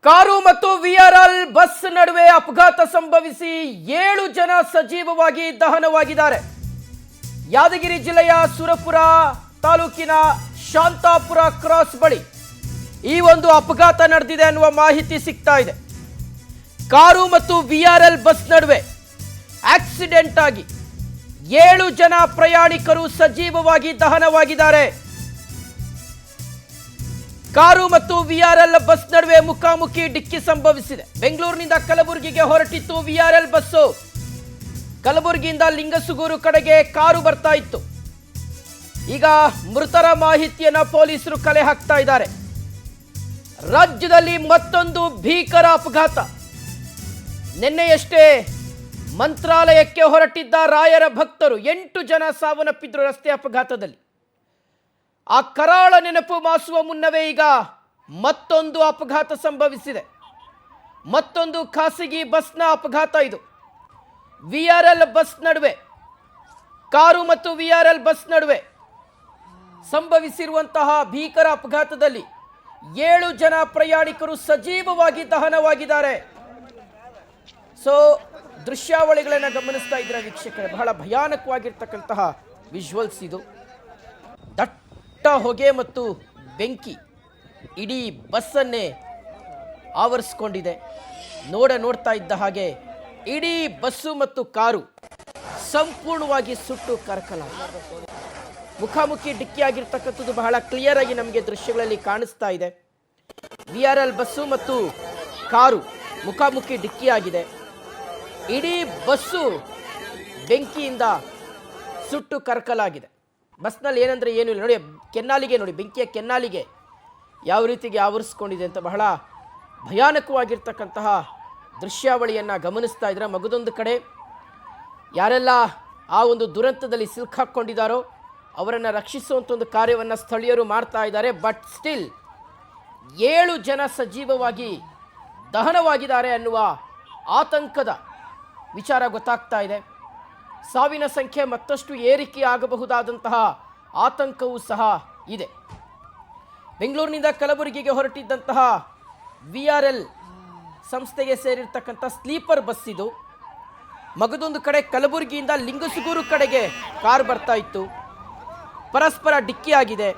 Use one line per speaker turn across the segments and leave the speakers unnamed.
Car ಮತ್ತು VRL bus ನಡುವೆ ಅಪಘಾತ ಸಂಭವಿಸಿ 7 ಜನ ಸಜೀವವಾಗಿ ದಹನವಾಗಿದ್ದಾರೆ. ಯಾದಗಿರಿ ಜಿಲ್ಲೆಯ ಸುರಪುರ ತಾಲೂಕಿನ ಶಾಂತಾಪುರ ಕ್ರಾಸ್ ಬಳಿ ಈ ಒಂದು ಅಪಘಾತ ನಡೆದಿದೆ ಅನ್ನುವ ಮಾಹಿತಿ ಸಿಗ್ತಾ ಇದೆ. ಕಾರು ಮತ್ತು ವಿಆರ್ಎಲ್ ಬಸ್ ನಡುವೆ ಆಕ್ಸಿಡೆಂಟ್ ಆಗಿ 7 ಜನ ಪ್ರಯಾಣಿಕರು ಸಜೀವವಾಗಿ ದಹನವಾಗಿದ್ದಾರೆ. ಕಾರು ಮತ್ತು ವಿಆರ್ಎಲ್ ಬಸ್ ನಡುವೆ ಮುಖಾಮುಖಿ ಡಿಕ್ಕಿ ಸಂಭವಿಸಿದೆ. ಬೆಂಗಳೂರಿನಿಂದ ಕಲಬುರಗಿಗೆ ಹೊರಟಿತ್ತು ವಿಆರ್ಎಲ್ ಬಸ್ಸು. ಕಲಬುರಗಿಯಿಂದ ಲಿಂಗಸುಗೂರು ಕಡೆಗೆ ಕಾರು ಬರ್ತಾ ಇತ್ತು. ಈಗ ಮೃತರ ಮಾಹಿತಿಯನ್ನ ಪೊಲೀಸರು ಕಲೆ ಹಾಕ್ತಾ ಇದ್ದಾರೆ. ರಾಜ್ಯದಲ್ಲಿ ಮತ್ತೊಂದು ಭೀಕರ ಅಪಘಾತ. ನಿನ್ನೆಯಷ್ಟೇ ಮಂತ್ರಾಲಯಕ್ಕೆ ಹೊರಟಿದ್ದ ರಾಯರ ಭಕ್ತರು 8 ಜನ ಸಾವನ್ನಪ್ಪಿದ್ರು ರಸ್ತೆ ಅಪಘಾತದಲ್ಲಿ. ಆ ಕರಾಳ ನೆನಪು ಮಾಸುವ ಮುನ್ನವೇ ಈಗ ಮತ್ತೊಂದು ಅಪಘಾತ ಸಂಭವಿಸಿದೆ. ಮತ್ತೊಂದು ಖಾಸಗಿ ಬಸ್ನ ಅಪಘಾತ ಇದು. ವಿಆರ್ಎಲ್ ಬಸ್ ನಡುವೆ, ಕಾರು ಮತ್ತು ವಿಆರ್ಎಲ್ ಬಸ್ ನಡುವೆ ಸಂಭವಿಸಿರುವಂತಹ ಭೀಕರ ಅಪಘಾತದಲ್ಲಿ 7 ಜನ ಪ್ರಯಾಣಿಕರು ಸಜೀವವಾಗಿ ದಹನವಾಗಿದ್ದಾರೆ. ಸೊ ದೃಶ್ಯಾವಳಿಗಳನ್ನು ಗಮನಿಸ್ತಾ ಇದ್ರೆ ವೀಕ್ಷಕರೇ, ಬಹಳ ಭಯಾನಕವಾಗಿರ್ತಕ್ಕಂತಹ ವಿಜುವಲ್ಸ್ ಇದು. ದಟ್ಟ ಹೊಗೆ ಮತ್ತು ಬೆಂಕಿ ಇಡೀ ಬಸ್ಸನ್ನೇ ಆವರಿಸಿಕೊಂಡಿದೆ. ನೋಡ್ತಾ ಇದ್ದ ಹಾಗೆ ಇಡೀ ಬಸ್ಸು ಮತ್ತು ಕಾರು ಸಂಪೂರ್ಣವಾಗಿ ಸುಟ್ಟು ಕರಕಲಾಗಿದೆ. ಮುಖಾಮುಖಿ ಡಿಕ್ಕಿಯಾಗಿರ್ತಕ್ಕಂಥದ್ದು ಬಹಳ ಕ್ಲಿಯರ್ ಆಗಿ ನಮಗೆ ದೃಶ್ಯಗಳಲ್ಲಿ ಕಾಣಿಸ್ತಾ ಇದೆ. ವಿಆರ್ಎಲ್ ಬಸ್ಸು ಮತ್ತು ಕಾರು ಮುಖಾಮುಖಿ ಡಿಕ್ಕಿಯಾಗಿದೆ. ಇಡೀ ಬಸ್ಸು ಬೆಂಕಿಯಿಂದ ಸುಟ್ಟು ಕರಕಲಾಗಿದೆ. ಬಸ್ನಲ್ಲಿ ಏನಂದರೆ ಏನೂ ಇಲ್ಲ ನೋಡಿ, ಕೆನ್ನಾಲಿಗೆ ನೋಡಿ, ಬೆಂಕಿಯ ಕೆನ್ನಾಲಿಗೆ ಯಾವ ರೀತಿಗೆ ಆವರಿಸ್ಕೊಂಡಿದೆ ಅಂತ ಬಹಳ ಭಯಾನಕವಾಗಿರ್ತಕ್ಕಂತಹ ದೃಶ್ಯಾವಳಿಯನ್ನು ಗಮನಿಸ್ತಾ ಇದ್ರೆ. ಮಗದೊಂದು ಕಡೆ ಯಾರೆಲ್ಲ ಆ ಒಂದು ದುರಂತದಲ್ಲಿ ಸಿಲುಕಾಕೊಂಡಿದ್ದಾರೋ ಅವರನ್ನು ರಕ್ಷಿಸುವಂಥ ಒಂದು ಕಾರ್ಯವನ್ನು ಸ್ಥಳೀಯರು ಮಾಡ್ತಾ ಇದ್ದಾರೆ. ಬಟ್ ಸ್ಟಿಲ್ 7 ಜನ ಸಜೀವವಾಗಿ ದಹನವಾಗಿದ್ದಾರೆ ಅನ್ನುವ ಆತಂಕದ ವಿಚಾರ ಗೊತ್ತಾಗ್ತಾ ಇದೆ. ಸಾವಿನ ಸಂಖ್ಯೆ ಮತ್ತಷ್ಟು ಏರಿಕೆ ಆಗಬಹುದಾದಂತಹ ಆತಂಕವೂ ಸಹ ಇದೆ. ಬೆಂಗಳೂರಿನಿಂದ ಕಲಬುರಗಿಗೆ ಹೊರಟಿದ್ದಂತಹ ವಿಆರ್ಎಲ್ ಸಂಸ್ಥೆಗೆ ಸೇರಿರ್ತಕ್ಕಂಥ ಸ್ಲೀಪರ್ ಬಸ್ ಇದು. ಮಗದೊಂದು ಕಡೆ ಕಲಬುರಗಿಯಿಂದ ಲಿಂಗಸುಗೂರು ಕಡೆಗೆ ಕಾರ್ ಬರ್ತಾ ಇತ್ತು. ಪರಸ್ಪರ ಡಿಕ್ಕಿಯಾಗಿದೆ.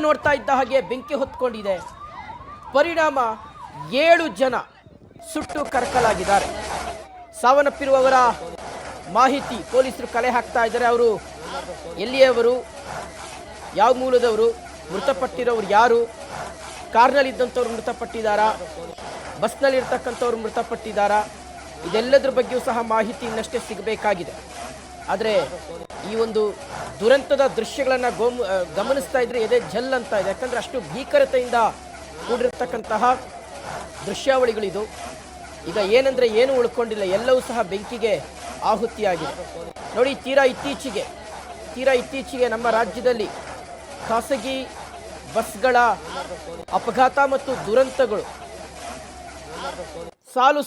ನೋಡ್ತಾ ಇದ್ದ ಹಾಗೆ ಬೆಂಕಿ ಹೊತ್ಕೊಂಡಿದೆ. ಪರಿಣಾಮ 7 ಜನ ಸುಟ್ಟು ಕರಕಲಾಗಿದ್ದಾರೆ. ಸಾವನ್ನಪ್ಪಿರುವವರ ಮಾಹಿತಿ ಪೊಲೀಸರು ಕಲೆ ಹಾಕ್ತಾ ಇದ್ದಾರೆ. ಅವರು ಎಲ್ಲಿಯವರು, ಯಾವ ಮೂಲದವರು, ಮೃತಪಟ್ಟಿರೋರು ಯಾರು, ಕಾರ್ನಲ್ಲಿದ್ದಂಥವ್ರು ಮೃತಪಟ್ಟಿದ್ದಾರಾ, ಬಸ್ನಲ್ಲಿರ್ತಕ್ಕಂಥವ್ರು ಮೃತಪಟ್ಟಿದ್ದಾರಾ, ಇದೆಲ್ಲದರ ಬಗ್ಗೆಯೂ ಸಹ ಮಾಹಿತಿ ಇನ್ನಷ್ಟೇ ಸಿಗಬೇಕಾಗಿದೆ. ಆದರೆ ಈ ಒಂದು ದುರಂತದ ದೃಶ್ಯಗಳನ್ನು ಗಮನಿಸ್ತಾ ಇದ್ರೆ ಎದೆ ಜಲ್ ಅಂತ ಇದೆ. ಯಾಕಂದರೆ ಅಷ್ಟು ಭೀಕರತೆಯಿಂದ ಕೂಡಿರ್ತಕ್ಕಂತಹ ದೃಶ್ಯಾವಳಿಗಳಿದು. ಈಗ ಏನಂದರೆ ಏನೂ ಉಳ್ಕೊಂಡಿಲ್ಲ, ಎಲ್ಲವೂ ಸಹ ಬೆಂಕಿಗೆ ಆಹುತಿಯಾಗಿದೆ. ನೋಡಿ, ತೀರಾ ಇತ್ತೀಚೆಗೆ ನಮ್ಮ ರಾಜ್ಯದಲ್ಲಿ ಖಾಸಗಿ ಬಸ್ಗಳ ಅಪಘಾತ ಮತ್ತು ದುರಂತಗಳು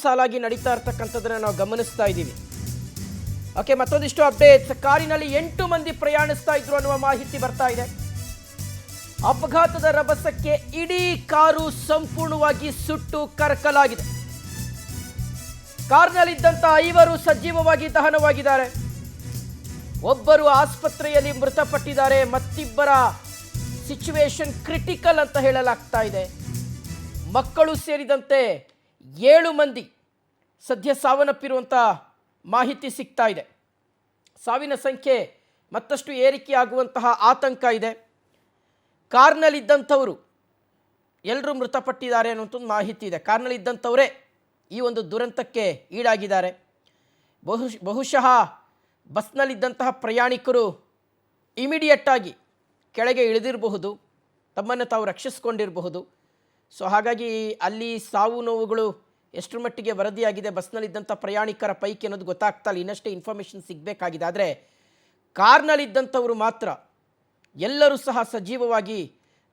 ಸಾಲಾಗಿ ನಡೀತಾ ಇರ್ತಕ್ಕಂಥದ್ದನ್ನು ನಾವು ಗಮನಿಸ್ತಾ ಇದ್ದೀವಿ. ಓಕೆ, ಮತ್ತೊಂದಿಷ್ಟು ಅಪ್ಡೇಟ್ಸ್. ಕಾರಿನಲ್ಲಿ 8 ಮಂದಿ ಪ್ರಯಾಣಿಸ್ತಾ ಇದ್ರು ಅನ್ನುವ ಮಾಹಿತಿ ಬರ್ತಾ ಇದೆ. ಅಪಘಾತದ ರಭಸಕ್ಕೆ ಇಡೀ ಕಾರು ಸಂಪೂರ್ಣವಾಗಿ ಸುಟ್ಟು ಕರಕಲಾಗಿದೆ. ಕಾರ್ನಲ್ಲಿದ್ದಂಥ 5 ಸಜೀವವಾಗಿ ದಹನವಾಗಿದ್ದಾರೆ. ಒಬ್ಬರು ಆಸ್ಪತ್ರೆಯಲ್ಲಿ ಮೃತಪಟ್ಟಿದ್ದಾರೆ. ಮತ್ತಿಬ್ಬರ ಸಿಚುವೇಶನ್ ಕ್ರಿಟಿಕಲ್ ಅಂತ ಹೇಳಲಾಗ್ತಾ ಇದೆ. ಮಕ್ಕಳು ಸೇರಿದಂತೆ 7 ಮಂದಿ ಸದ್ಯ ಸಾವನ್ನಪ್ಪಿರುವಂಥ ಮಾಹಿತಿ ಸಿಗ್ತಾ ಇದೆ. ಸಾವಿನ ಸಂಖ್ಯೆ ಮತ್ತಷ್ಟು ಏರಿಕೆಯಾಗುವಂತಹ ಆತಂಕ ಇದೆ. ಕಾರ್ನಲ್ಲಿದ್ದಂಥವರು ಎಲ್ಲರೂ ಮೃತಪಟ್ಟಿದ್ದಾರೆ ಅನ್ನುವಂಥ ಮಾಹಿತಿ ಇದೆ. ಕಾರ್ನಲ್ಲಿದ್ದಂಥವರೇ ಈ ಒಂದು ದುರಂತಕ್ಕೆ ಈಡಾಗಿದ್ದಾರೆ. ಬಹುಶಃ ಬಸ್ನಲ್ಲಿದ್ದಂತಹ ಪ್ರಯಾಣಿಕರು ಇಮಿಡಿಯೇಟಾಗಿ ಕೆಳಗೆ ಇಳಿದಿರಬಹುದು, ತಮ್ಮನ್ನು ತಾವು ರಕ್ಷಿಸಿಕೊಂಡಿರಬಹುದು. ಸೊ ಹಾಗಾಗಿ ಅಲ್ಲಿ ಸಾವು ನೋವುಗಳು ಎಷ್ಟರ ಮಟ್ಟಿಗೆ ವರದಿಯಾಗಿದೆ ಬಸ್ನಲ್ಲಿದ್ದಂಥ ಪ್ರಯಾಣಿಕರ ಪೈಕಿ ಅನ್ನೋದು ಗೊತ್ತಾಗ್ತಾ ಇಲ್ಲ. ಇನ್ನಷ್ಟೇ ಇನ್ಫಾರ್ಮೇಷನ್ ಸಿಗಬೇಕಾಗಿದೆ. ಆದರೆ ಕಾರ್ನಲ್ಲಿದ್ದಂಥವರು ಮಾತ್ರ ಎಲ್ಲರೂ ಸಹ ಸಜೀವವಾಗಿ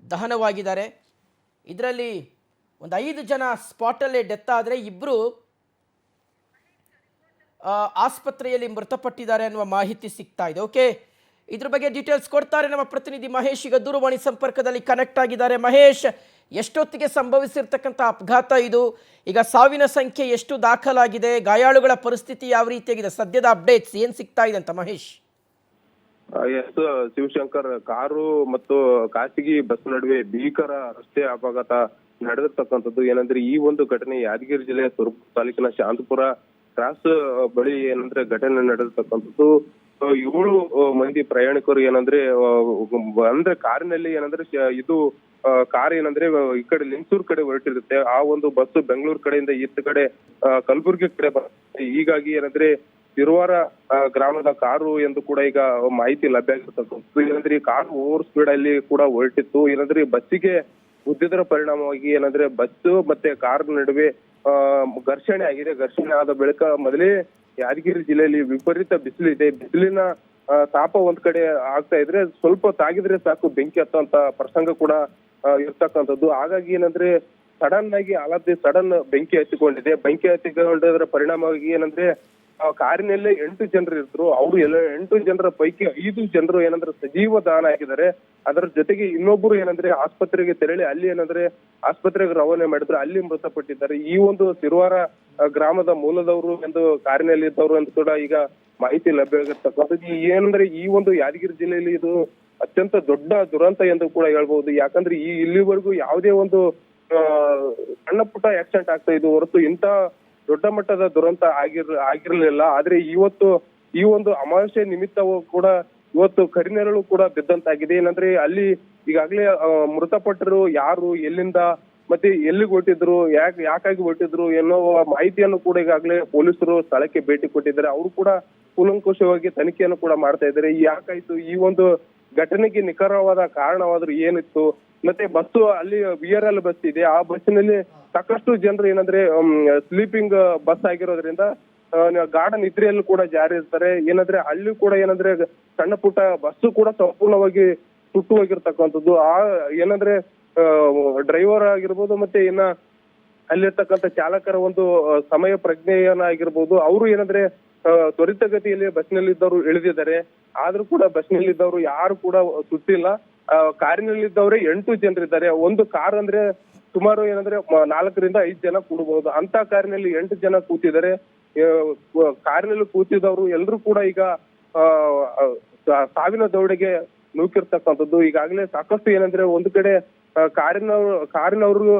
ದಹನವಾಗಿದ್ದಾರೆ. ಇದರಲ್ಲಿ ಒಂದು 5 ಜನ ಸ್ಪಾಟಲ್ಲೇ ಡೆತ್ ಆದರೆ 2 ಆಸ್ಪತ್ರೆಯಲ್ಲಿ ಮೃತಪಟ್ಟಿದ್ದಾರೆ ಅನ್ನುವ ಮಾಹಿತಿ ಸಿಗ್ತಾ ಇದೆ. ಓಕೆ, ಇದ್ರ ಬಗ್ಗೆ ಡೀಟೇಲ್ಸ್ ಕೊಡ್ತಾರೆ ನಮ್ಮ ಪ್ರತಿನಿಧಿ ಮಹೇಶ್. ಈಗ ದೂರವಾಣಿ ಸಂಪರ್ಕದಲ್ಲಿ ಕನೆಕ್ಟ್ ಆಗಿದ್ದಾರೆ. ಮಹೇಶ್, ಎಷ್ಟೊತ್ತಿಗೆ ಸಂಭವಿಸಿರ್ತಕ್ಕಂಥ ಅಪಘಾತ ಇದು? ಈಗ ಸಾವಿನ ಸಂಖ್ಯೆ ಎಷ್ಟು ದಾಖಲಾಗಿದೆ? ಗಾಯಾಳುಗಳ ಪರಿಸ್ಥಿತಿ ಯಾವ ರೀತಿಯಾಗಿದೆ? ಸದ್ಯದ ಅಪ್ಡೇಟ್ಸ್ ಏನ್ ಸಿಗ್ತಾ ಇದೆ ಅಂತ ಮಹೇಶ್?
ಎಸ್ ಶಿವಶಂಕರ್, ಕಾರು ಮತ್ತು ಖಾಸಗಿ ಬಸ್ ನಡುವೆ ಭೀಕರ ರಸ್ತೆ ಅಪಘಾತ ನಡೆದಿರ್ತಕ್ಕಂಥದ್ದು. ಏನಂದ್ರೆ ಈ ಒಂದು ಘಟನೆ ಯಾದಗಿರಿ ಜಿಲ್ಲೆಯ ಸುರಪುರ ತಾಲೂಕಿನ ಶಾಂತಪುರ ಕ್ರಾಸ್ ಬಳಿ ಏನಂದ್ರೆ ಘಟನೆ ನಡೆದಿರ್ತಕ್ಕಂಥದ್ದು. 7 ಮಂದಿ ಪ್ರಯಾಣಿಕರು ಏನಂದ್ರೆ ಕಾರಿನಲ್ಲಿ ಏನಂದ್ರೆ ಇದು ಕಾರ್ ಏನಂದ್ರೆ ಈ ಕಡೆ ಲಿಂಗಸೂರ್ ಕಡೆ ಹೊರಟಿರುತ್ತೆ. ಆ ಒಂದು ಬಸ್ ಬೆಂಗಳೂರು ಕಡೆಯಿಂದ ಈತ ಕಡೆ ಕಲಬುರ್ಗಿ ಕಡೆ ಬರುತ್ತೆ. ಹೀಗಾಗಿ ಏನಂದ್ರೆ ತಿರುವಾರ ಗ್ರಾಮದ ಕಾರು ಎಂದು ಕೂಡ ಈಗ ಮಾಹಿತಿ ಲಭ್ಯ ಆಗಿರ್ತಕ್ಕಂಥದ್ದು. ಏನಂದ್ರೆ ಈ ಕಾರು ಓವರ್ ಸ್ಪೀಡ್ ಅಲ್ಲಿ ಕೂಡ ಹೊರಟಿತ್ತು. ಏನಂದ್ರೆ ಬಸ್ಸಿಗೆ ಗುದ್ದಿದರ ಪರಿಣಾಮವಾಗಿ ಏನಂದ್ರೆ ಬಸ್ ಮತ್ತೆ ಕಾರ್ ನಡುವೆ ಘರ್ಷಣೆ ಆಗಿದೆ. ಘರ್ಷಣೆ ಆದ ಬಳಿಕ ಮೊದಲೇ ಯಾದಗಿರಿ ಜಿಲ್ಲೆಯಲ್ಲಿ ವಿಪರೀತ ಬಿಸಿಲಿದೆ. ಬಿಸಿಲಿನ ತಾಪ ಒಂದ್ ಕಡೆ ಆಗ್ತಾ ಇದ್ರೆ ಸ್ವಲ್ಪ ತಾಗಿದ್ರೆ ಸಾಕು ಬೆಂಕಿ ಹತ್ತುವಂತ ಪ್ರಸಂಗ ಕೂಡ ಇರ್ತಕ್ಕಂಥದ್ದು. ಹಾಗಾಗಿ ಏನಂದ್ರೆ ಸಡನ್ ಬೆಂಕಿ ಹತ್ತಿಕೊಂಡಿದೆ. ಬೆಂಕಿ ಹತ್ತಿಕೊಂಡದ್ರ ಪರಿಣಾಮವಾಗಿ ಏನಂದ್ರೆ ಕಾರಿನಲ್ಲೇ 8 ಜನರು ಇದ್ರು. ಅವರು 8 ಜನರ ಪೈಕಿ 5 ಜನರು ಏನಂದ್ರೆ ಸಜೀವ ದಹನ ಆಗಿದ್ದಾರೆ. ಅದರ ಜೊತೆಗೆ ಇನ್ನೊಬ್ಬರು ಏನಂದ್ರೆ ಆಸ್ಪತ್ರೆಗೆ ತೆರಳಿ ಅಲ್ಲಿ ಏನಂದ್ರೆ ಆಸ್ಪತ್ರೆಗೆ ರವಾನೆ ಮಾಡಿದ್ರು, ಅಲ್ಲಿ ಮೃತಪಟ್ಟಿದ್ದಾರೆ. ಈ ಒಂದು ತಿರುವಾರ ಗ್ರಾಮದ ಮೂಲದವರು ಎಂದು ಕಾರಿನಲ್ಲಿ ಇದ್ದವರು ಎಂದು ಕೂಡ ಈಗ ಮಾಹಿತಿ ಲಭ್ಯವಾಗಿರ್ತಕ್ಕಂಥದ್ದು. ಏನಂದ್ರೆ ಈ ಒಂದು ಯಾದಗಿರಿ ಜಿಲ್ಲೆಯಲ್ಲಿ ಇದು ಅತ್ಯಂತ ದೊಡ್ಡ ದುರಂತ ಎಂದು ಕೂಡ ಹೇಳ್ಬಹುದು. ಯಾಕಂದ್ರೆ ಇಲ್ಲಿವರೆಗೂ ಯಾವುದೇ ಒಂದು ಸಣ್ಣ ಪುಟ್ಟ ಆಕ್ಸಿಡೆಂಟ್ ಆಗ್ತಾ ಇದ್ದು ಹೊರತು ಇಂತ ದೊಡ್ಡ ಮಟ್ಟದ ದುರಂತ ಆಗಿರ್ಲಿಲ್ಲ. ಆದ್ರೆ ಈ ಒಂದು ಅಮಾವಾಸ್ಯೆ ನಿಮಿತ್ತವೂ ಕೂಡ ಇವತ್ತು ಕರಿನೆರಳು ಕೂಡ ಬಿದ್ದಂತಾಗಿದೆ. ಏನಂದ್ರೆ ಅಲ್ಲಿ ಈಗಾಗಲೇ ಮೃತಪಟ್ಟರು ಯಾರು, ಎಲ್ಲಿಂದ ಮತ್ತೆ ಎಲ್ಲಿಗೆ ಹೊರಟಿದ್ರು, ಯಾಕಾಗಿ ಹೊರಟಿದ್ರು ಎನ್ನೋ ಮಾಹಿತಿಯನ್ನು ಕೂಡ ಈಗಾಗಲೇ ಪೊಲೀಸರು ಸ್ಥಳಕ್ಕೆ ಭೇಟಿ ಕೊಟ್ಟಿದ್ದಾರೆ. ಅವರು ಕೂಡ ಕೂಲಂಕುಷವಾಗಿ ತನಿಖೆಯನ್ನು ಕೂಡ ಮಾಡ್ತಾ ಇದ್ದಾರೆ. ಯಾಕಾಯ್ತು ಈ ಒಂದು ಘಟನೆಗೆ ನಿಖರವಾದ ಕಾರಣವಾದ್ರೂ ಏನಿತ್ತು, ಮತ್ತೆ ಬಸ್ಸು ಅಲ್ಲಿ VRL ಬಸ್ ಇದೆ. ಆ ಬಸ್ಸಿನಲ್ಲಿ ಸಾಕಷ್ಟು ಜನರು ಏನಂದ್ರೆ ಸ್ಲೀಪಿಂಗ್ ಬಸ್ ಆಗಿರೋದ್ರಿಂದ ಗಾಢ ನಿದ್ರೆಯಲ್ಲೂ ಕೂಡ ಜಾರಿ ಇರ್ತಾರೆ. ಏನಂದ್ರೆ ಅಲ್ಲಿ ಕೂಡ ಏನಂದ್ರೆ ಸಣ್ಣ ಪುಟ್ಟ ಬಸ್ಸು ಕೂಡ ಸಂಪೂರ್ಣವಾಗಿ ಸುಟ್ಟು ಹೋಗಿರ್ತಕ್ಕಂಥದ್ದು. ಏನಂದ್ರೆ ಡ್ರೈವರ್ ಆಗಿರ್ಬೋದು ಮತ್ತೆ ಅಲ್ಲಿರ್ತಕ್ಕಂಥ ಚಾಲಕರ ಒಂದು ಸಮಯ ಪ್ರಜ್ಞೆಯನ್ನಾಗಿರ್ಬೋದು, ಅವರು ಏನಂದ್ರೆ ತ್ವರಿತಗತಿಯಲ್ಲಿ ಬಸ್ನಲ್ಲಿದ್ದವರು ಇಳಿದಿದ್ದಾರೆ. ಆದ್ರೂ ಕೂಡ ಬಸ್ನಲ್ಲಿದ್ದವರು ಯಾರು ಕೂಡ ಸುಟ್ಟಿಲ್ಲ. ಕಾರಿನಲ್ಲಿದ್ದವರೇ 8 ಜನರಿದ್ದಾರೆ. ಒಂದು ಕಾರ್ ಅಂದ್ರೆ ಸುಮಾರು ಏನಂದ್ರೆ 4 ರಿಂದ 5 ಜನ ಕೂಡಬಹುದು. ಅಂತ ಕಾರಿನಲ್ಲಿ 8 ಜನ ಕೂತಿದ್ದಾರೆ. ಕಾರಿನಲ್ಲಿ ಕೂತಿದವರು ಎಲ್ಲರೂ ಕೂಡ ಈಗ ಸಾವಿನ ದೌಡೆಗೆ ನೂಕಿರ್ತಕ್ಕಂಥದ್ದು. ಈಗಾಗಲೇ ಸಾಕಷ್ಟು ಏನಂದ್ರೆ ಒಂದು ಕಡೆ ಕಾರಿನವರು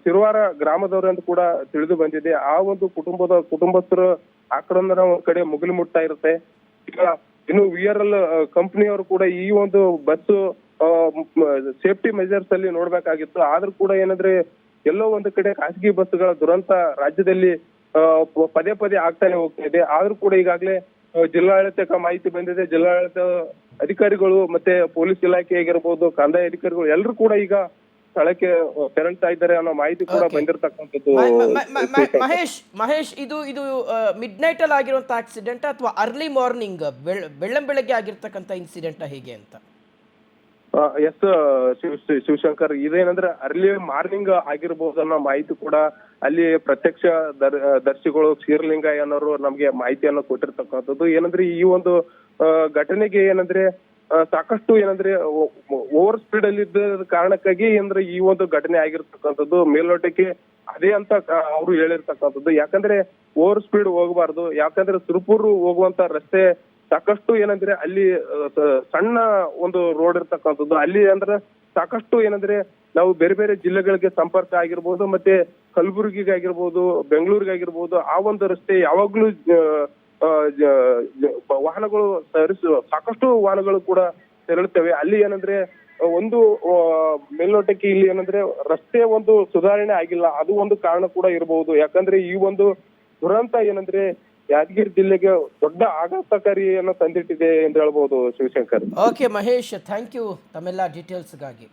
ಸಿರುವಾರ ಗ್ರಾಮದವರು ಅಂತ ಕೂಡ ತಿಳಿದು ಬಂದಿದೆ. ಆ ಒಂದು ಕುಟುಂಬಸ್ಥರು ಆಕ್ರಂದನ ಒಂದ್ ಕಡೆ ಮುಗಿಲು ಮುಟ್ತಾ ಇರುತ್ತೆ. ಈಗ ಇನ್ನು VRL ಕಂಪನಿಯವರು ಕೂಡ ಈ ಒಂದು ಬಸ್ ಸೇಫ್ಟಿ ಮೆಜರ್ಸ್ ಅಲ್ಲಿ ನೋಡ್ಬೇಕಾಗಿತ್ತು. ಆದ್ರೂ ಕೂಡ ಏನಂದ್ರೆ ಎಲ್ಲೋ ಒಂದು ಕಡೆ ಖಾಸಗಿ ಬಸ್ಗಳ ದುರಂತ ರಾಜ್ಯದಲ್ಲಿ ಪದೇ ಆಗ್ತಾನೆ ಹೋಗ್ತಾ ಇದೆ. ಆದ್ರೂ ಕೂಡ ಈಗಾಗಲೇ ಜಿಲ್ಲಾಡಳಿತಕ್ಕೆ ಮಾಹಿತಿ ಬಂದಿದೆ. ಜಿಲ್ಲಾಡಳಿತ ಅಧಿಕಾರಿಗಳು ಮತ್ತೆ ಪೊಲೀಸ್ ಇಲಾಖೆ ಆಗಿರ್ಬೋದು, ಕಂದಾಯ ಅಧಿಕಾರಿಗಳು ಎಲ್ಲರೂ ಕೂಡ ಈಗ ಸ್ಥಳಕ್ಕೆ ತೆರಳ್ತಾ ಇದ್ದಾರೆ ಅನ್ನೋ ಮಾಹಿತಿ ಕೂಡ ಬಂದಿರತಕ್ಕಂಥದ್ದು.
ಮಹೇಶ್, ಇದು ಮಿಡ್ ನೈಟ್ ಅಲ್ಲಿ ಆಗಿರುವಂತ ಆಕ್ಸಿಡೆಂಟ್ ಅಥವಾ ಅರ್ಲಿ ಮಾರ್ನಿಂಗ್ ಬೆಳ್ಳಂಬೆಳಗ್ಗೆ ಆಗಿರ್ತಕ್ಕಂಥ ಇನ್ಸಿಡೆಂಟ್ ಹೇಗೆ ಅಂತ?
ಎಸ್ ಶಿವಶಂಕರ್, ಇದೇನಂದ್ರೆ ಅರ್ಲಿ ಮಾರ್ನಿಂಗ್ ಆಗಿರ್ಬೋದು ಅನ್ನೋ ಮಾಹಿತಿ ಕೂಡ ಅಲ್ಲಿ ಪ್ರತ್ಯಕ್ಷ ದರ್ಶಿಗಳು ಕ್ಷೀರಲಿಂಗಯ್ಯನವರು ನಮ್ಗೆ ಮಾಹಿತಿಯನ್ನು ಕೊಟ್ಟಿರ್ತಕ್ಕಂಥದ್ದು. ಏನಂದ್ರೆ ಈ ಒಂದು ಘಟನೆಗೆ ಏನಂದ್ರೆ ಸಾಕಷ್ಟು ಏನಂದ್ರೆ ಓವರ್ ಸ್ಪೀಡ್ ಅಲ್ಲಿ ಇದ್ದ ಕಾರಣಕ್ಕಾಗಿ ಅಂದ್ರೆ ಈ ಒಂದು ಘಟನೆ ಆಗಿರ್ತಕ್ಕಂಥದ್ದು. ಮೇಲ್ನೋಟಕ್ಕೆ ಅದೇ ಅಂತ ಅವರು ಹೇಳಿರ್ತಕ್ಕಂಥದ್ದು. ಯಾಕಂದ್ರೆ ಓವರ್ ಸ್ಪೀಡ್ ಹೋಗಬಾರ್ದು. ಯಾಕಂದ್ರೆ ಸುರಪುರ ಹೋಗುವಂತ ರಸ್ತೆ ಸಾಕಷ್ಟು ಏನಂದ್ರೆ ಅಲ್ಲಿ ಸಣ್ಣ ಒಂದು ರೋಡ್ ಇರ್ತಕ್ಕಂಥದ್ದು. ಅಲ್ಲಿ ಅಂದ್ರೆ ಸಾಕಷ್ಟು ಏನಂದ್ರೆ ನಾವು ಬೇರೆ ಜಿಲ್ಲೆಗಳಿಗೆ ಸಂಪರ್ಕ ಆಗಿರ್ಬೋದು, ಮತ್ತೆ ಕಲಬುರ್ಗಿಗಾಗಿರ್ಬೋದು, ಬೆಂಗಳೂರಿಗಾಗಿರ್ಬೋದು, ಆ ಒಂದು ರಸ್ತೆ ಯಾವಾಗ್ಲೂ ವಾಹನಗಳು ಸಾಕಷ್ಟು ವಾಹನಗಳು ಕೂಡ ತೆರಳುತ್ತವೆ. ಅಲ್ಲಿ ಏನಂದ್ರೆ ಒಂದು ಮೇಲ್ನೋಟಕ್ಕೆ ಇಲ್ಲಿ ಏನಂದ್ರೆ ರಸ್ತೆ ಒಂದು ಸುಧಾರಣೆ ಆಗಿಲ್ಲ. ಅದು ಒಂದು ಕಾರಣ ಕೂಡ ಇರಬಹುದು. ಯಾಕಂದ್ರೆ ಈ ಒಂದು ದುರಂತ ಏನಂದ್ರೆ ಯಾದಗಿರಿ ಜಿಲ್ಲೆಗೆ ದೊಡ್ಡ ಆಘಾತಕಾರಿಯನ್ನು ತಂದಿಟ್ಟಿದೆ ಎಂದು ಹೇಳ್ಬಹುದು Shivashankar.
Okay Mahesh, thank you ತಮ್ಮೆಲ್ಲ ಡೀಟೇಲ್ಸ್ಗಾಗಿ.